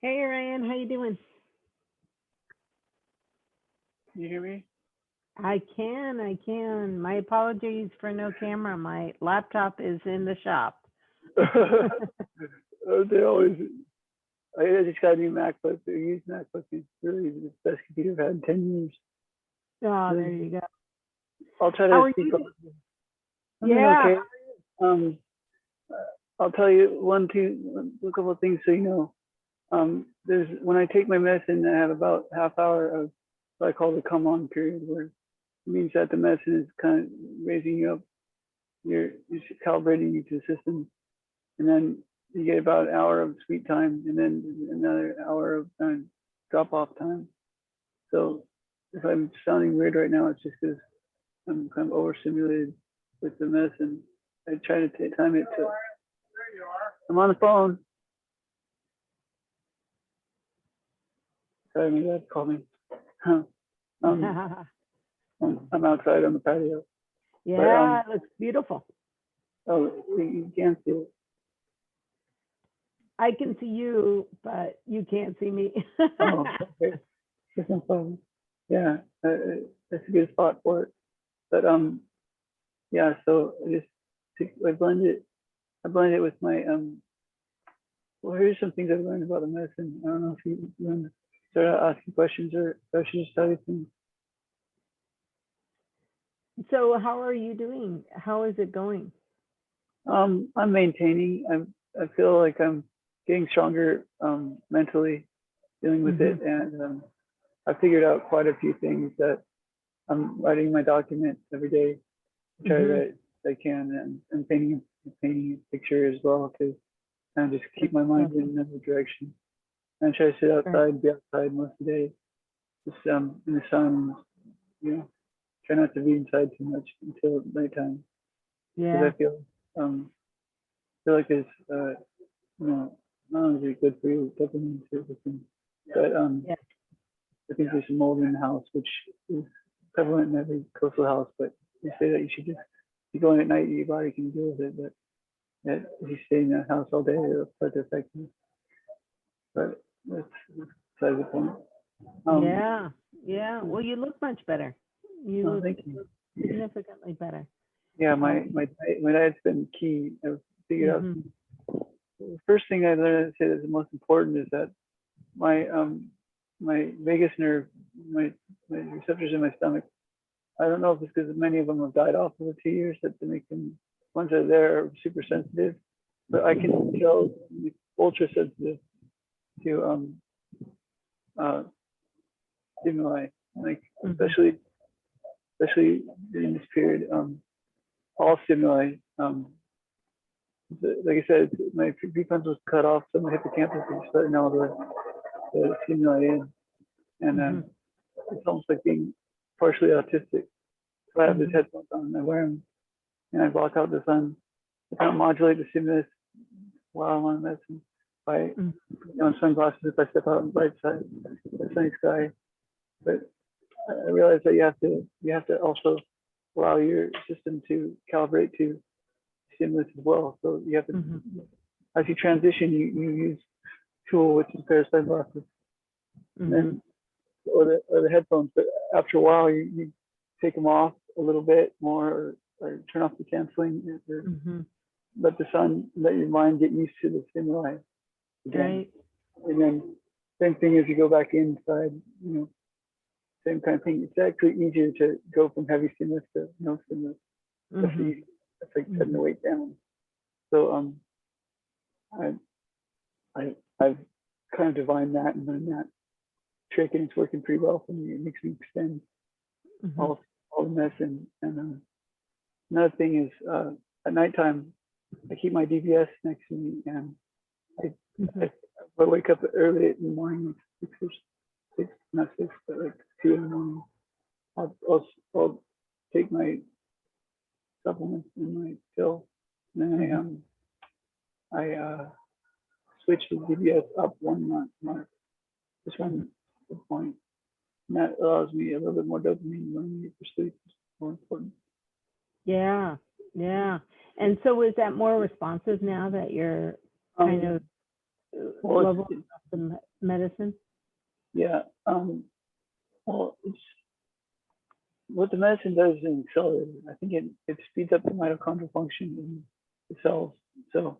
Hey Ryan, how you doing? Can you hear me? I can. My apologies for no camera. My laptop is in the shop. They always. I just got a new MacBook. The used MacBook is really the best computer I've had in 10 years. Oh, there Really, you go. I'll try How to are speak you? up. I'm doing Yeah. okay. Um, I'll tell you a couple of things so you know. There's when I take my medicine, I have about half hour of what I call the come on period, where it means that the medicine is kind of raising you up. You're calibrating you to the system, and then you get about an hour of sweet time, and then another hour of drop off time. So if I'm sounding weird right now, it's just because I'm kind of overstimulated with the medicine. I try to time it to. I'm on the phone. Sorry, my dad called me. um, I'm outside on the patio, but Yeah, it looks beautiful. oh, you can't see it. I can see you, but you can't see me. Oh, okay. There's no problem. Yeah, that's a good spot for it. But yeah. So I blend it. I blend it with my Well, here's some things I've learned about the medicine. I don't know if you want to start out asking questions or if I should just tell you things. So how are you doing? How is it going? I'm maintaining. I feel like I'm getting stronger mentally dealing with Hmm. it, and I figured out quite a few things that I'm writing my documents every day. Try to Hmm. write as I can, and painting a picture as well to kind of just keep That's my mind in awesome. another direction. And I try to sit Right. outside, be outside most of the day, just in the sun, you know, try not to be inside too much until nighttime because Yeah. feel like it's not only is it good for you, dopamine too, but Yeah. I think there's mold in the house, which is prevalent in every coastal house. But they say that you should just if you go in at night, your body can deal with it, but that if you stay in that house all day, it'll start to affect you. But that's beside the point. Um, Yeah. Yeah. Well, you look much better. You no, look thank you. significantly better. Yeah, Um, my diet's been key. I've figured out hmm. the first thing I learned to say that's the most important is that my my vagus nerve, my my receptors in my stomach. I don't know if it's because many of them have died off over 2 years that they make them ones that are there are super sensitive, but I can tell ultra sensitive to uh, stimuli, like Hmm. especially during this period, all stimuli. Like I said, my prefrontal was cut off, so my hippocampus is letting all the stimuli in, and Hmm. it's almost like being partially autistic. So I have these Hmm. headphones on, and I wear them, and I block out the sun. I kind of modulate the stimulus while I'm on medicine by putting on sunglasses if I step out on the bright side, the sunny sky. But I realize that you have to also allow your system to calibrate to stimulus as well. So you have to Hmm. as you transition, you use tool which is a pair of sunglasses, and Hmm. then or the headphones. But after a while, you take them off a little bit more, or turn off the canceling, or Hmm. let your mind get used to the stimuli again. Right. And then same thing as you go back inside, same kind of thing. It's actually easier to go from heavy stimulus to no stimulus. That's Hmm. easy. That's like setting Hmm. the weight down. So I I've kind of divined that and learned that trick, and it's working pretty well for me. It makes me extend Hmm. all the medicine. And another thing is at nighttime I keep my DBS next to me, and I Hmm. I wake up early in the morning, like six, not six, but like 2 in the morning. I'll take my supplements and my pill, and then Hmm. I switch the DBS up 1 month mark, just Hmm. one point, and that allows me a little bit more dopamine when I need for sleep. It's more important. Yeah. Yeah. And so is that more responsive now that you're kind Um, of well, level up medicine? Yeah. Well, what the medicine does in cells, I think it speeds up the mitochondrial function in the cells. So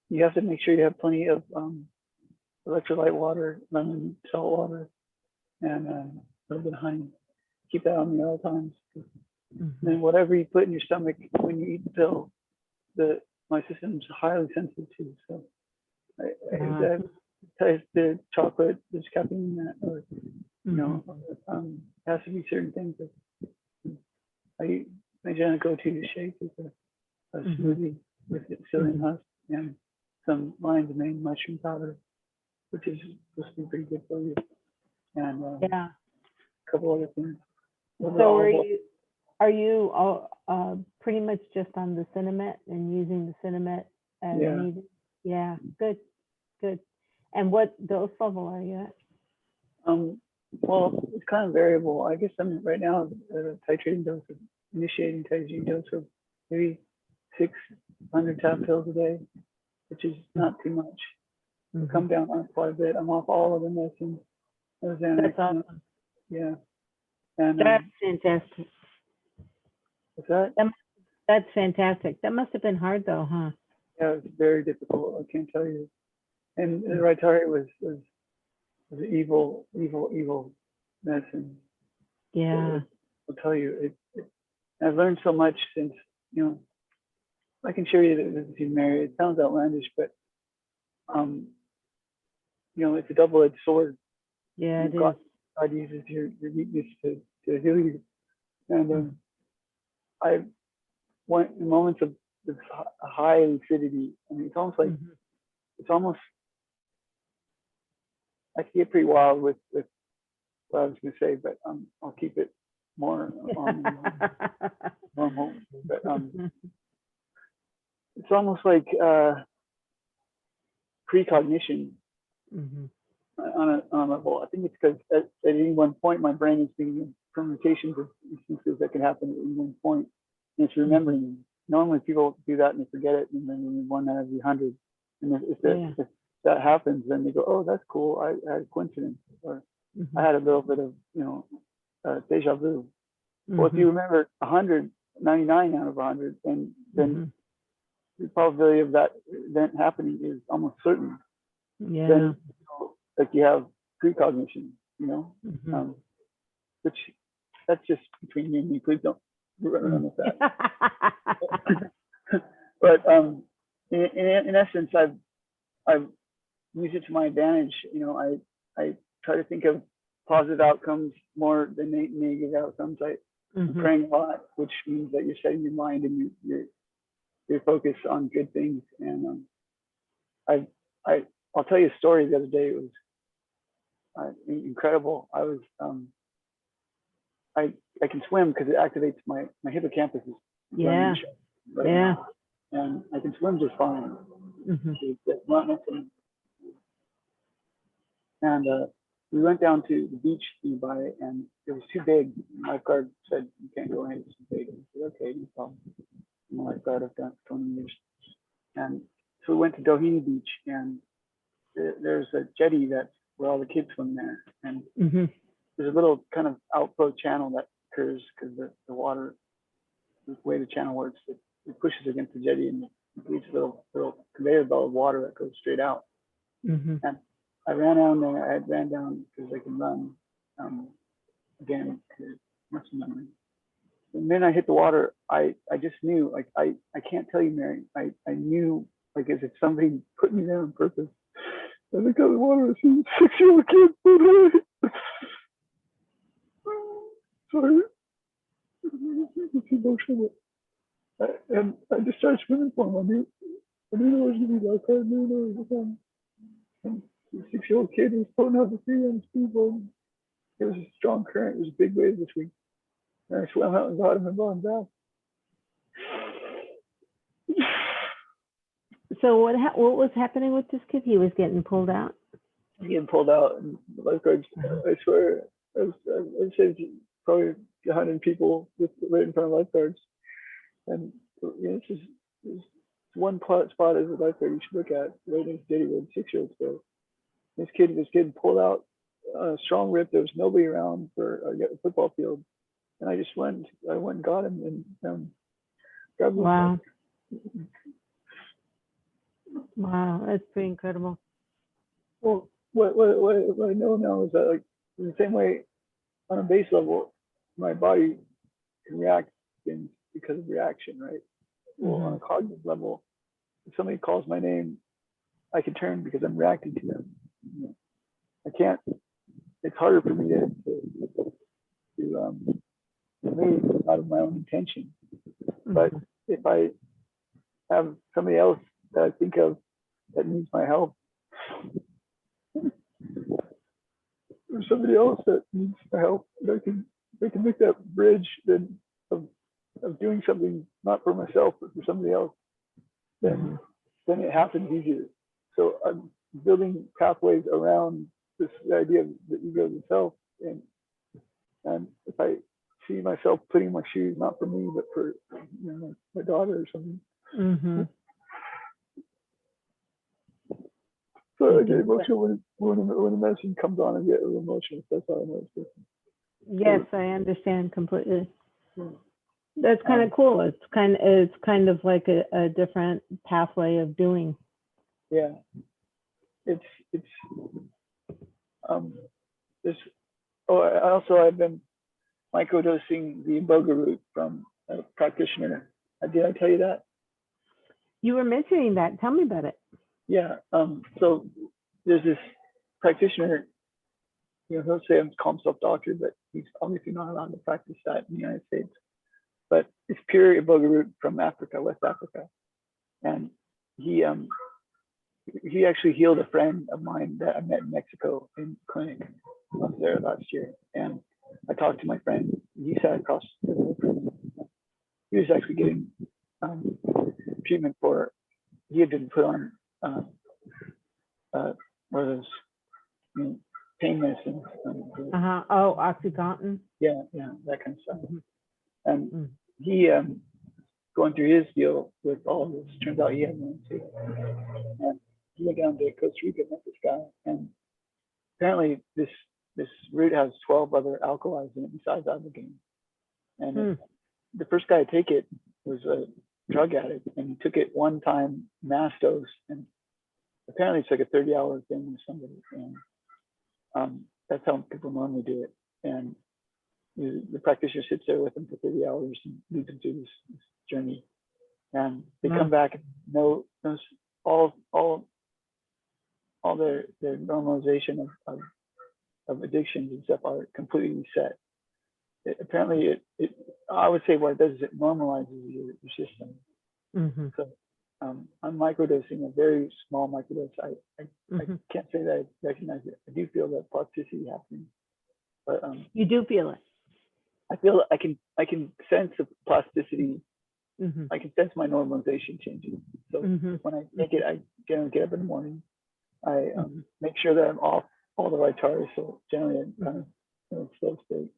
you have to make sure you have plenty of electrolyte water, lemon, salt water, and a little bit of honey. Keep that on me at all times. And then whatever you put in your stomach when you eat the pill, my system's highly sensitive to. So that ties to chocolate, there's caffeine in that, or has to be certain things. My general go-to shake is a smoothie with psyllium husk and some lion's mane mushroom powder, which is supposed to be pretty good for you, and a couple other things. So are you pretty much just on the Cinemet and using the Cinemet as needed? Yeah, good. And what dose level are you at? Well, it's kind of variable. I guess I'm right now at a titrating dose of initiating titrating dose of maybe 600 tab pills a day, which is not too much. I've come down on quite a bit. I'm off all of the medicines. That's awesome. Yeah. And that's fantastic. What's that? That's fantastic. That must have been hard though, huh? Yeah, it was very difficult. I can't tell you. And the Rytary was evil medicine. Yeah. I'll tell you, I've learned so much since, I can show you that this is Mary. It sounds outlandish, but it's a double-edged sword. Yeah, it is. God uses your weakness to heal you. And I went in moments of this high lucidity. I mean, it's almost like I can get pretty wild with what I was going to say, but I'll keep it more normal. But it's almost like precognition on a level. I think it's because at any one point my brain is being permutations of instances that can happen at any one point, and it's remembering. Normally people do that and they forget it, and then 1 out of 100. And if that happens, then they go, "Oh, that's cool. I had a coincidence, or I had a little bit of deja vu." Well, if you remember 199 out of 100, then the probability of that event happening is almost certain. Yeah. Then, like you have precognition, which that's just between you and me. Please don't run with that. But in essence, I've used it to my advantage. I try to think of positive outcomes more than negative outcomes. I'm praying a lot, which means that you're setting your mind and you're focused on good things. And I'll tell you a story. The other day, it was incredible. I was I can swim because it activates my hippocampus. Right now, and I can swim just fine. And we went down to the beach nearby, and it was too big. The lifeguard said, "You can't go in, it's too big." I said, "Okay, no problem." I'm a lifeguard, I've done it for 20 years. And so we went to Doheny Beach, and there's a jetty that's where all the kids swim there. And there's a little kind of outflow channel that occurs because the water, the way the channel works, it pushes against the jetty and it leaves a little conveyor belt of water that goes straight out. And I ran down there. I ran down because I can run again, muscle memory. And then I hit the water. I just knew, like, I can't tell you, Mary. I knew, like, as if somebody put me there on purpose. I looked out the water. I see a 6-year-old kid. Sorry. It's emotional. And I just started swimming for him. I knew there was going to be lifeguard. I knew there was a and the 6-year-old kid was floating out the sea on a speedboat. It was a strong current. It was a big wave this week. And I swam out and got him and brought him back. So what was happening with this kid? He was getting pulled out? Getting pulled out. And the lifeguards, I swear, I'd say probably 100 people just right in front of lifeguards. And it's just one spot as a lifeguard you should look at right next to Jetty where the 6-year-olds go. This kid pulled out a strong rip. There was nobody around for a football field, and I went and got him and grabbed him. Wow. Wow, that's pretty incredible. Well, what I know now is that, like, in the same way, on a base level, my body can react to things because of reaction, right? Well, on a cognitive level, if somebody calls my name, I can turn because I'm reacting to them. I can't. It's harder for me to move out of my own intention. But if I have somebody else that I think of that needs my help, or somebody else that needs my help, I can make that bridge then of doing something not for myself but for somebody else. Then it happens easier. So I'm building pathways around this idea of the ego of the self, and if I see myself putting my shoes not for me but for my daughter or something. So I get emotional when the medicine comes on. I get a little emotional. That's how I know it's different. Yes, I understand completely. That's kind of cool. It's kind of like a different pathway of doing. Yeah, it's this. Oh, I've been microdosing the iboga root from a practitioner. Did I tell you that? You were mentioning that. Tell me about it. Yeah. So there's this practitioner. He'll say I'm call himself doctor, but he's obviously not allowed to practice that in the United States. But it's pure iboga root from Africa, West Africa, and he actually healed a friend of mine that I met in Mexico in clinic. I was there last year, and I talked to my friend. He sat across the room from me. He was actually getting treatment for. He had been put on one of those pain medicines. Oh, OxyContin. Yeah, that kind of stuff. And he going through his deal with all this. Turns out he had one too. And he went down to Costa Rica, met this guy, and apparently this root has 12 other alkalis in it besides ibogaine. And the first guy to take it was a drug addict, and he took it one time mass dose, and apparently it's like a 30-hour thing with somebody, and that's how people normally do it. And the practitioner sits there with them for 30 hours and leads them through this journey, and they come back and know all their normalization of addictions and stuff are completely reset. Apparently, I would say what it does is it normalizes your system. So I'm microdosing a very small microdose. I can't say that I recognize it. I do feel that plasticity happening, but you do feel it. I feel I can sense the plasticity. I can sense my normalization changing. So when I take it, I generally get up in the morning. I make sure that I'm off all the Rytars. So generally, I'm kind of in a slow state.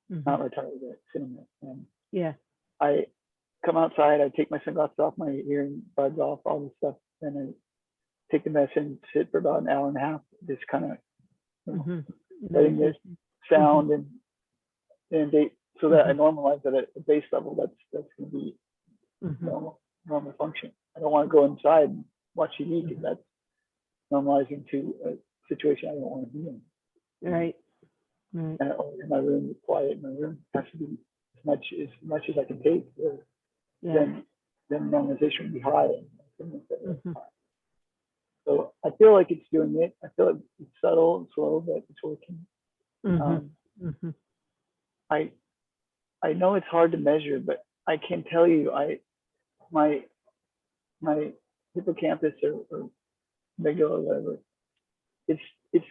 Not Rytars, but cinnamon. And I come outside. I take my sunglasses off, my hearing buds off, all this stuff. Then I take the medicine, sit for about an hour and a half, just kind of letting this sound and so that I normalize at a base level. That's going to be normal function. I don't want to go inside and watch TV because that's normalizing to a situation I don't want to be in. Right. And in my room, quiet. My room has to be as much as I can take. Then normalization will be high. So I feel like it's doing it. I feel like it's subtle and slow, but it's working. I know it's hard to measure, but I can tell you, my hippocampus or amygdala or whatever, it's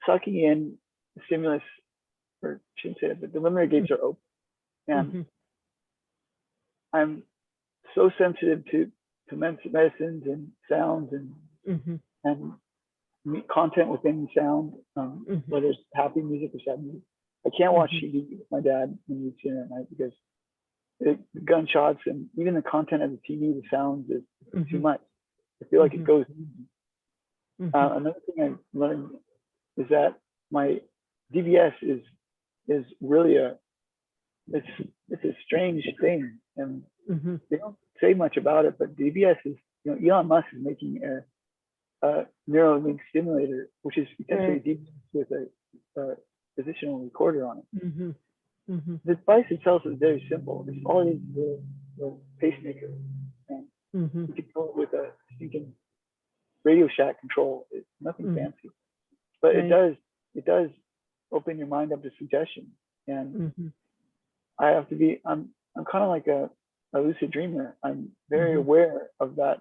sucking in the stimulus, or I shouldn't say that, but the liminal gates are open, and I'm so sensitive to medicines and sounds and content within sound, whether it's happy music or sad music. I can't watch TV with my dad when we dinner at night because the gunshots and even the content of the TV, the sounds is too much. I feel like it goes easy. Another thing I learned is that my DBS is really it's a strange thing, and they don't say much about it. But DBS is, Elon Musk is making a Neuralink stimulator, which is essentially DBS with a positional recorder on it. The device itself is very simple. It's always the pacemaker, and you control it with a stinking Radio Shack control. It's nothing fancy, but it does open your mind up to suggestion. And I have to be, I'm kind of like a lucid dreamer. I'm very aware of that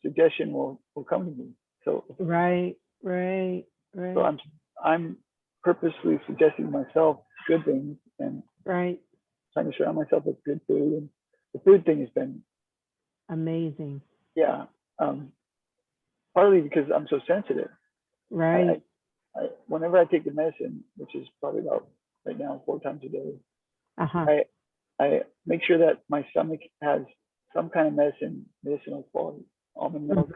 suggestion will come to me. So so I'm purposely suggesting myself good things and trying to surround myself with good food. And the food thing has been amazing. Yeah. Partly because I'm so sensitive. Whenever I take the medicine, which is probably about right now 4 times a day, I make sure that my stomach has some kind of medicinal quality. Almond milk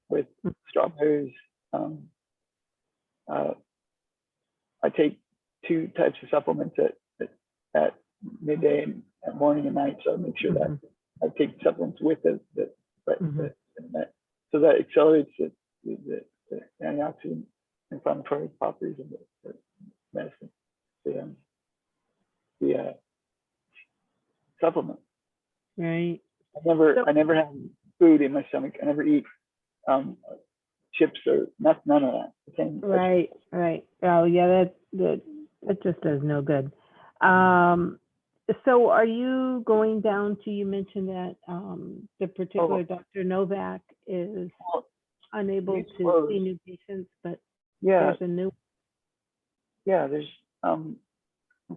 with strawberries. I take 2 types of supplements at midday and at morning and night, so I make sure that I take supplements with the so that accelerates the antioxidant inflammatory properties of the medicine, the supplement. I never have food in my stomach. I never eat chips or none of that. Oh yeah, that just does no good. So are you going down to, you mentioned that the particular Dr. Novak is unable to see new patients, but there's a new. There's in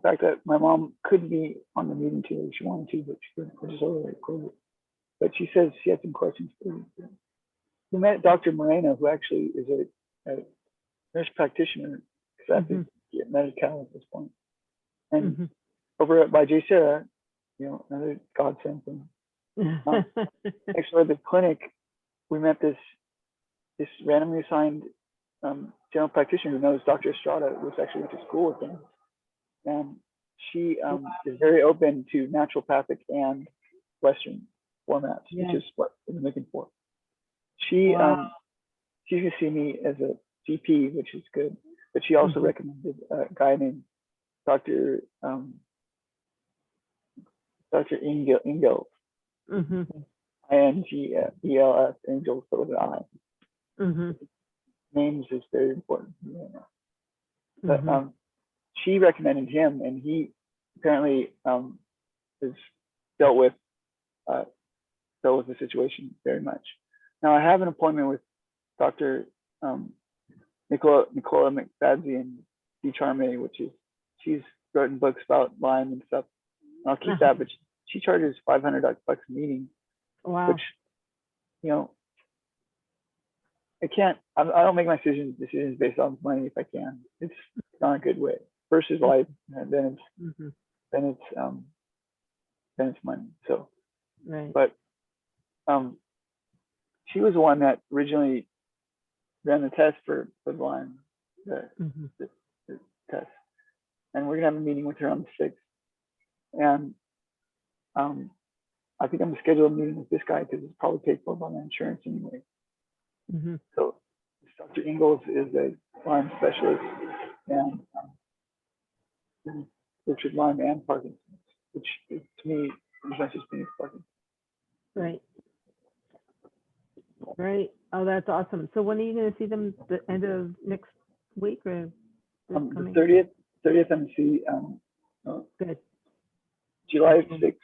fact that my mom could be on the meeting today if she wanted to, but she couldn't, which is already cool. But she says she had some questions for you. We met Dr. Moreno, who actually is a nurse practitioner, because I have to get Medi-Cal at this point. And over by J. Sarah, another godsend thing. Actually, at the clinic, we met this randomly assigned general practitioner who knows Dr. Estrada, which actually went to school with him. And she is very open to naturopathic and Western formats, which is what I'm looking for. She's gonna see me as a GP, which is good, but she also recommended a guy named Dr. Ingels, INGELS, Angels, so with an I. Names is very important. But she recommended him, and he apparently has dealt with the situation very much. Now I have an appointment with Dr. Nicola McFadzean DiCharme, which is, she's written books about Lyme and stuff. I'll keep that, but she charges $500 a meeting. Which, I don't make my decisions based on money if I can. It's not a good way. First is life, and then it's money. So, but she was the one that originally ran the test for Lyme, the test, and we're gonna have a meeting with her on the 6th. And I think I'm gonna schedule a meeting with this guy because it's probably paid for by my insurance anyway. So Dr. Ingalls is a Lyme specialist, and which is Lyme and Parkinson's, which to me is not just being Parkinson's. Right. Oh, that's awesome. So when are you going to see them? The end of next week or the 30th? 30th, I'm going to see good. July 6th.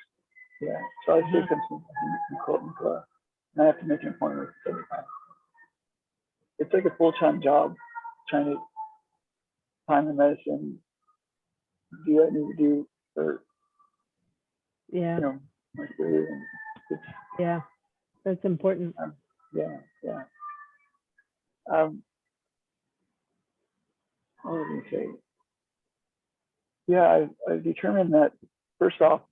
Yeah, July 6th, I'm seeing Nicola. And I have to make an appointment with 75. It's like a full-time job, trying to time the medicine, do what I need to do for my career. And that's important. What was I going to say? I've determined that, first off,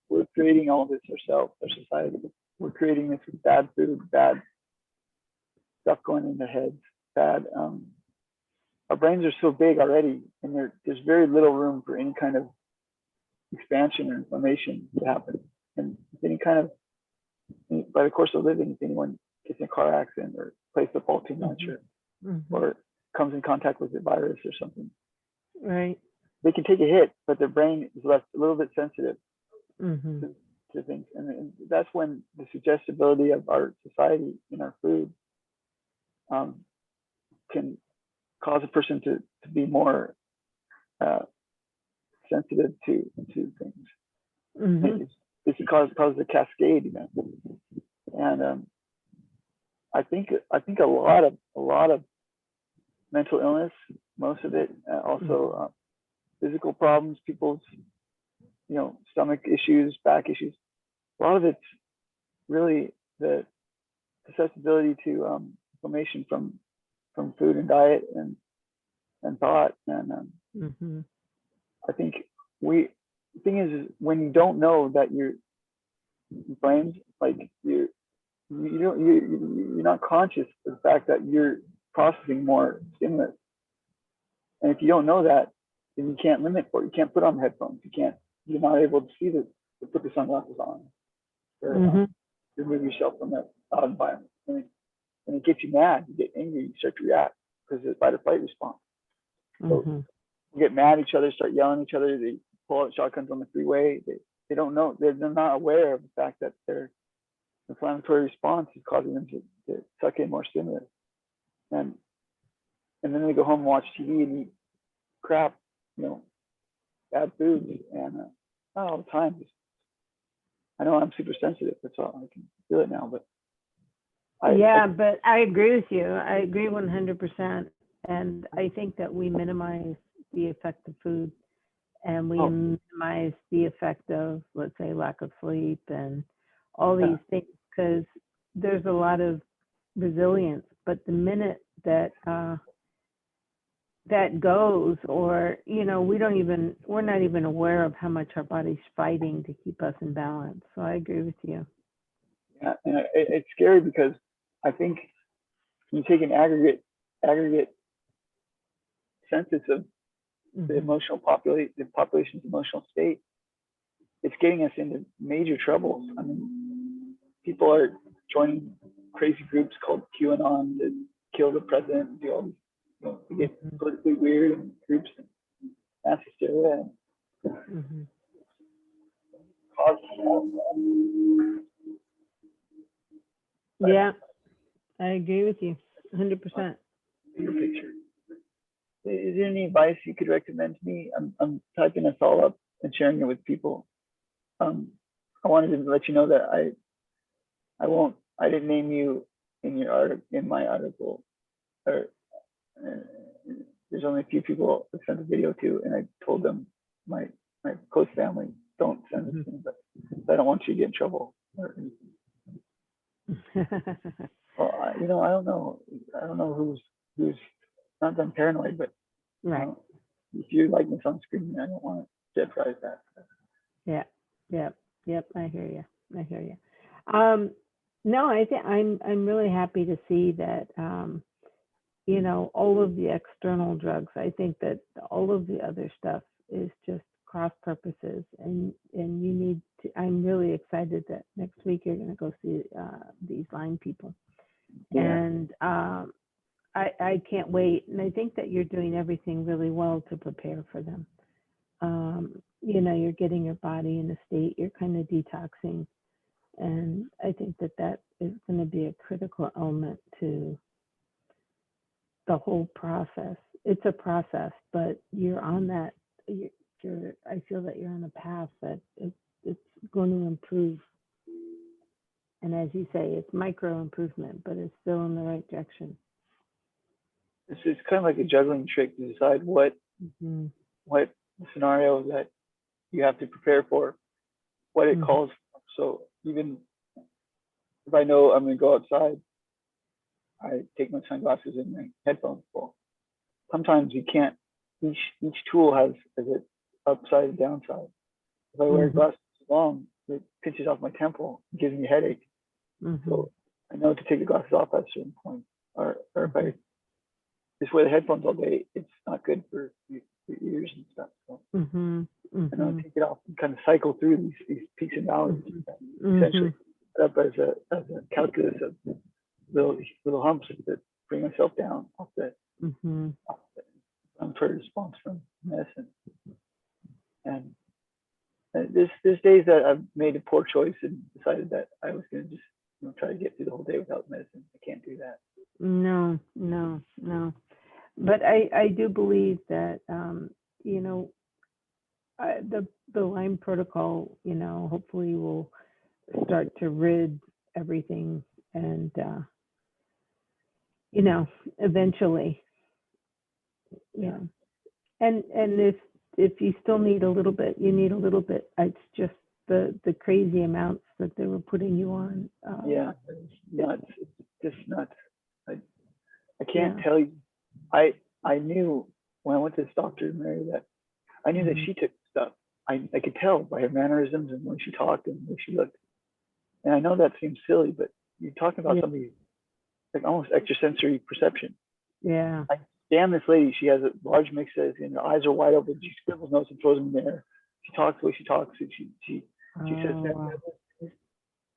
we're creating all this ourselves, our society. We're creating this with bad food, bad stuff going in their heads, bad. Our brains are so big already, and there's very little room for any kind of expansion or inflammation to happen. And if any kind of, by the course of living, if anyone gets in a car accident or plays the ball too much, or comes in contact with a virus or something, right, they can take a hit, but their brain is left a little bit sensitive to things. And that's when the suggestibility of our society in our food can cause a person to be more sensitive to things. It's causes a cascade event. And I think a lot of mental illness, most of it, also physical problems, people's stomach issues, back issues. A lot of it's really the susceptibility to inflammation from food and diet and thought. And I think the thing is when you don't know that your brain's like you're not conscious of the fact that you're processing more stimulus. And if you don't know that, then you can't limit for it. You can't put on the headphones. You're not able to see to put the sunglasses on or remove yourself from that loud environment. And it gets you mad, you get angry, you start to react because it's fight or flight response. So you get mad at each other, start yelling at each other, they pull out shotguns on the freeway. They don't know, they're not aware of the fact that their inflammatory response is causing them to suck in more stimulus. And then they go home and watch TV and eat crap, bad foods, and all the time. I know I'm super sensitive, that's all. I can feel it now, but but I agree with you. I agree 100%. And I think that we minimize the effect of food, and we minimize the effect of, let's say, lack of sleep and all these things, because there's a lot of resilience. But the minute that that goes, or we're not even aware of how much our body's fighting to keep us in balance. So I agree with you. Yeah, and it's scary because I think you take an aggregate census of the the population's emotional state, it's getting us into major troubles. I mean, people are joining crazy groups called QAnon to kill the president and do all these, to get politically weird in groups and mass hysteria and cause. Yeah, I agree with you 100%. Bigger picture. Is there any advice you could recommend to me? I'm typing this all up and sharing it with people. I wanted to let you know that I didn't name you in my article. Or there's only a few people I sent the video to, and I told them my close family don't send this to me, but I don't want you to get in trouble or anything. Well, I don't know. I don't know who's not that paranoid, but right. If you like me on screen, I don't want to jeopardize that. Yep. I hear you. No, I think I'm really happy to see that. All of the external drugs. I think that all of the other stuff is just cross purposes, and you need to. I'm really excited that next week you're going to go see these Lyme people, and I can't wait. And I think that you're doing everything really well to prepare for them. You're getting your body in a state. You're kind of detoxing, and I think that is going to be a critical element to the whole process. It's a process, but you're on that. I feel that you're on a path that it's going to improve. And as you say, it's micro improvement, but it's still in the right direction. It's kind of like a juggling trick to decide what scenario that you have to prepare for, what it calls for. So even if I know I'm going to go outside, I take my sunglasses and my headphones full. Sometimes you can't. Each tool has an upside and downside. If I wear glasses long, it pinches off my temple, it gives me a headache. So I know to take the glasses off at a certain point. or if I just wear the headphones all day, it's not good for your ears and stuff. So and I'll take it off and kind of cycle through these peaks and valleys. Essentially set up as a calculus of little humps that bring myself down off the unfair response from medicine. And there's days that I've made a poor choice and decided that I was going to just try to get through the whole day without medicine. I can't do that. No. But I do believe that the Lyme protocol, hopefully will start to rid everything, and eventually, and if you still need a little bit, you need a little bit. It's just the crazy amounts that they were putting you on. It's nuts. It's just nuts. I can't tell you. I knew when I went to this doctor, Mary, that I knew that she took stuff. I could tell by her mannerisms and when she talked and when she looked. And I know that seems silly, but you're talking about somebody like almost extrasensory perception. Yeah. Damn, this lady, she has a large mixes and her eyes are wide open. She scribbles notes and throws them in there. She talks the way she talks. And she says that.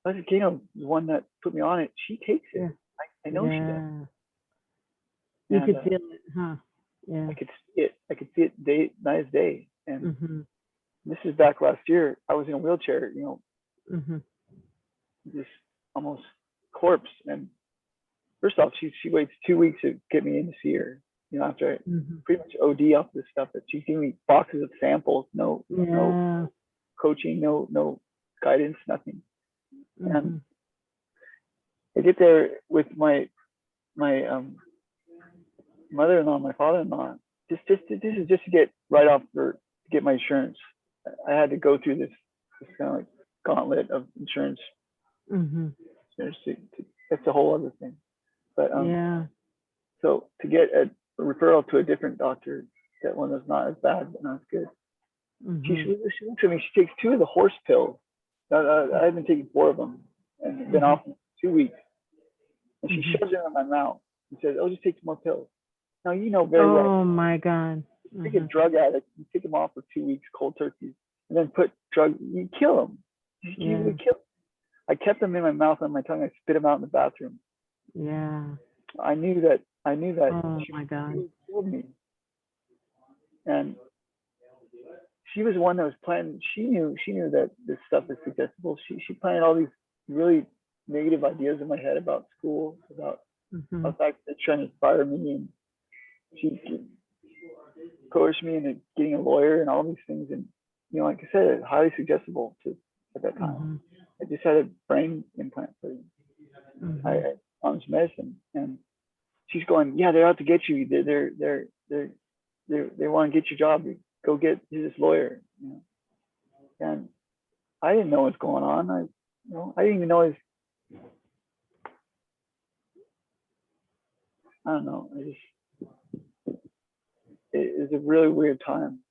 Dr. Kano, the one that put me on it, she takes it. I know she does. You could feel it, huh? Yeah. I could see it night as day. And this is back last year. I was in a wheelchair, just almost corpse. And first off, she waits 2 weeks to get me in to see her. After I pretty much OD off this stuff, that she's giving me boxes of samples, no coaching, no guidance, nothing. And I get there with my mother-in-law, my father-in-law. This is just to get right off to get my insurance. I had to go through this kind of like gauntlet of insurance. That's a whole other thing. But so to get a referral to a different doctor, that one that's not as bad but not as good. She looks at me. She takes 2 of the horse pills. I've been taking 4 of them and been off 2 weeks. And she shoves it in my mouth and says, "Oh, just take some more pills." Now very well. Oh my God. Take a drug addict, you take them off for 2 weeks, cold turkeys, and then put you kill them. You kill them. I kept them in my mouth and my tongue. I spit them out in the bathroom. Yeah. I knew that. Oh my God. She killed me. And she was the one that was planning. She knew that this stuff is suggestible. She planted all these really negative ideas in my head about school, about the fact that trying to fire me, and she coerced me into getting a lawyer and all these things. And like I said, it's highly suggestible at that time. I just had a brain implant put in. I on this medicine, and she's going, "Yeah, they're out to get you. They want to get your job. Go get this lawyer." And I didn't know what's going on. I didn't even know his. I don't know. It was a really weird time.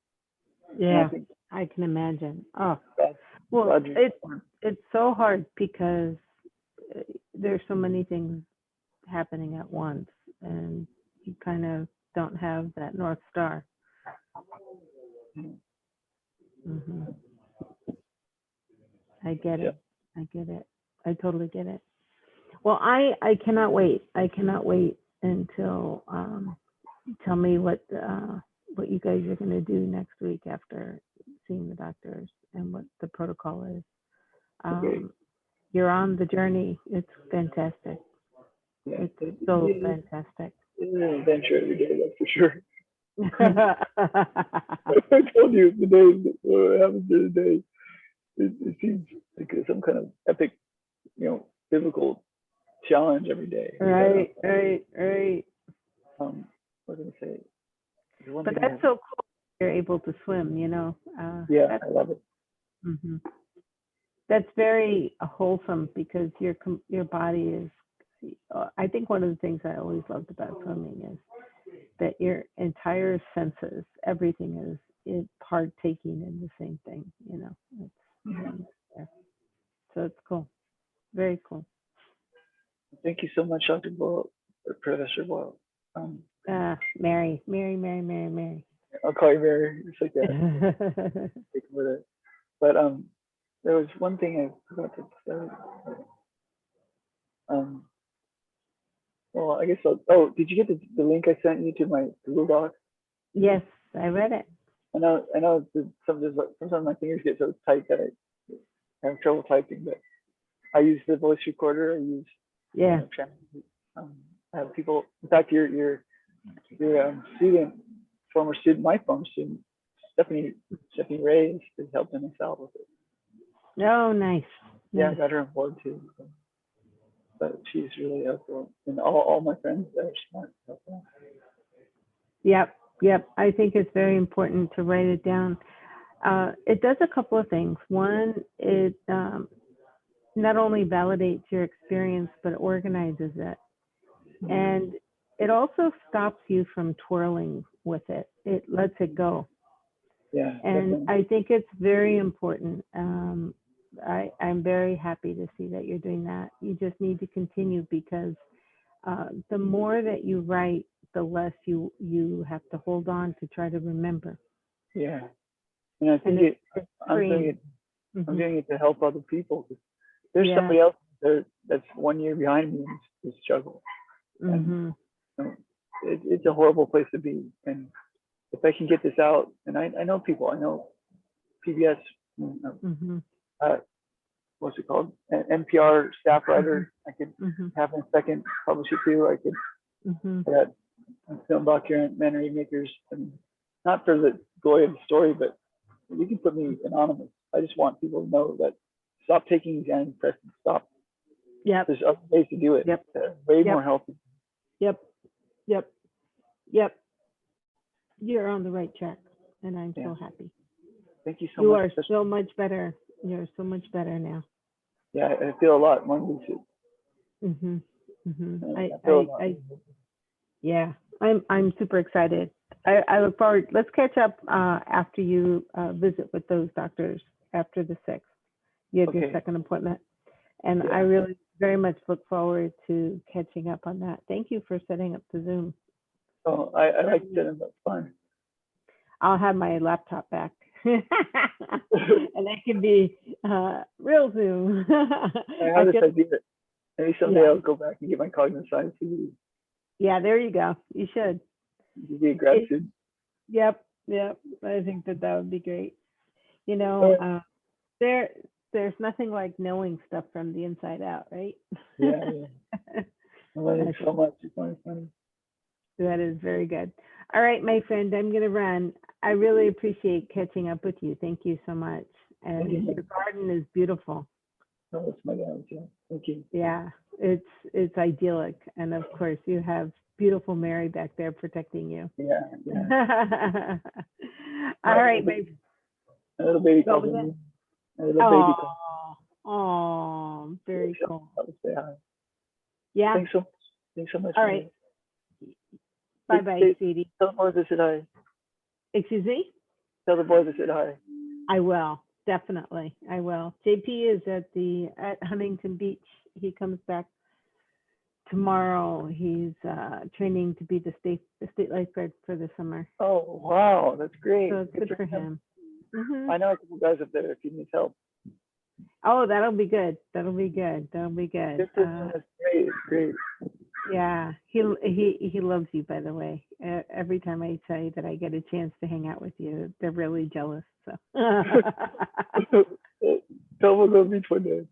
Yeah, I can imagine. Oh, well, it's so hard because there's so many things happening at once, and you kind of don't have that North Star. I get it. I totally get it. Well, I cannot wait. I cannot wait until tell me what you guys are going to do next week after seeing the doctors and what the protocol is. You're on the journey. It's fantastic. It's so fantastic. It's an adventure every day, that's for sure. I told you the day what happens today. It seems like some kind of epic, physical challenge every day. Right. What was I going to say? But that's so cool. You're able to swim, I love it. That's very wholesome because your body is. I think one of the things I always loved about swimming is that your entire senses, everything is partaking in the same thing. So it's cool. Very cool. Thank you so much, Dr. Boyle. I Professor Boyle. Mary, Mary, Mary, Mary, Mary. I'll call you Mary, just like that. Stick with it. But there was one thing I forgot to say. Well, I guess oh, did you get the link I sent you to my Google Doc? Yes, I read it. I know sometimes my fingers get so tight that I have trouble typing, but I use the voice recorder. I use I have people. In fact, your student, former student, my former student, Stephanie Ray is helping us out with it. Oh, nice. Yeah, I got her on board too. So. But she's really helpful, and all my friends are smart. Helpful. Yep. I think it's very important to write it down. It does a couple of things. One, it not only validates your experience, but organizes it. And it also stops you from twirling with it. It lets it go. Yeah. And definitely. I think it's very important. I'm very happy to see that you're doing that. You just need to continue, because the more that you write, the less you have to hold on to try to remember. Yeah. And I think I'm doing it to help other people. There's somebody else there that's 1 year behind me in this struggle. And, it's a horrible place to be. And if I can get this out, and I know people, I know PBS, what's it called? An NPR staff writer. I could have in a second publish it too. I could that film documentary makers, and not for the glory of the story, but you can put me anonymous. I just want people to know that stop taking these antidepressants. Stop. Yep. There's other ways to do it. Yep. Way more healthy. Yep. You're on the right track, and I'm so happy. Thank you so much. much. You are so much better. You're so much better now. Yeah, I feel a lot more lucid. I'm super excited. I look forward. Let's catch up after you visit with those doctors after the 6th. You have your second appointment. And I really very much look forward to catching up on that. Thank you for setting up the Zoom. Oh, I like setting up fun. I'll have my laptop back. And that can be real Zoom. I have this idea. Maybe someday I'll go back and get my cognitive science degree. Yeah, there you go. You should. Be a grad student. Yep. I think that would be great. You know, there's nothing like knowing stuff from the inside out, right? Yeah. I'm learning so much. It's funny. That is very good. All right, my friend, I'm going to run. I really appreciate catching up with you. Thank you so much. And your garden is beautiful. Oh, it's my garden, yeah. Thank you. Yeah, it's idyllic. And of course, you have beautiful Mary back there protecting you. Yeah. All right, baby. A little baby called me. A little baby called. Oh, very cool. I'll say hi. Yeah. Thanks so much. All right. Bye-bye, sweetie. Tell the boys I said hi. Excuse me? Tell the boys I said hi. I will. Definitely. I will. JP is at Huntington Beach. He comes back tomorrow. He's training to be the state lifeguard for the summer. Oh, wow. That's great. So it's good for him. I know a couple guys up there if you need help. Oh, that'll be good. That'll be good. That's great. It's great. Yeah, he loves you, by the way. Every time I tell you that I get a chance to hang out with you, they're really jealous. So We'll go beach one day.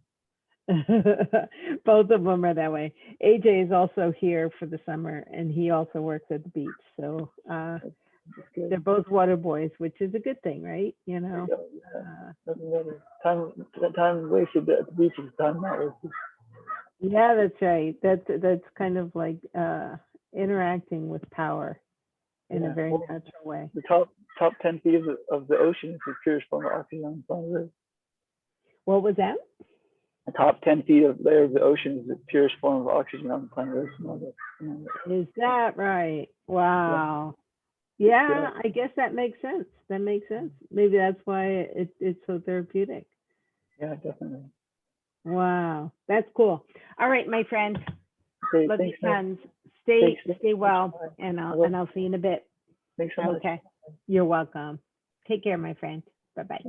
Both of them are that way. AJ is also here for the summer, and he also works at the beach. So they're both water boys, which is a good thing, right? You know, time wasted at the beach is time not wasted. Yeah, that's right. That's kind of like interacting with power in a very natural way. The top 10 feet of the ocean is the purest form of oxygen on planet Earth. What was that? The top 10 feet of layer of the ocean is the purest form of oxygen on planet Earth. Is that right? Wow. Yeah, I guess that makes sense. Maybe that's why it's so therapeutic. Yeah, definitely. Wow, that's cool. All right, my friend. Great. Love you tons. Stay Thanks. well, Bye. and I will. I'll see you in a bit. Thanks so much. Okay. You're welcome. Take care, my friend. Bye-bye.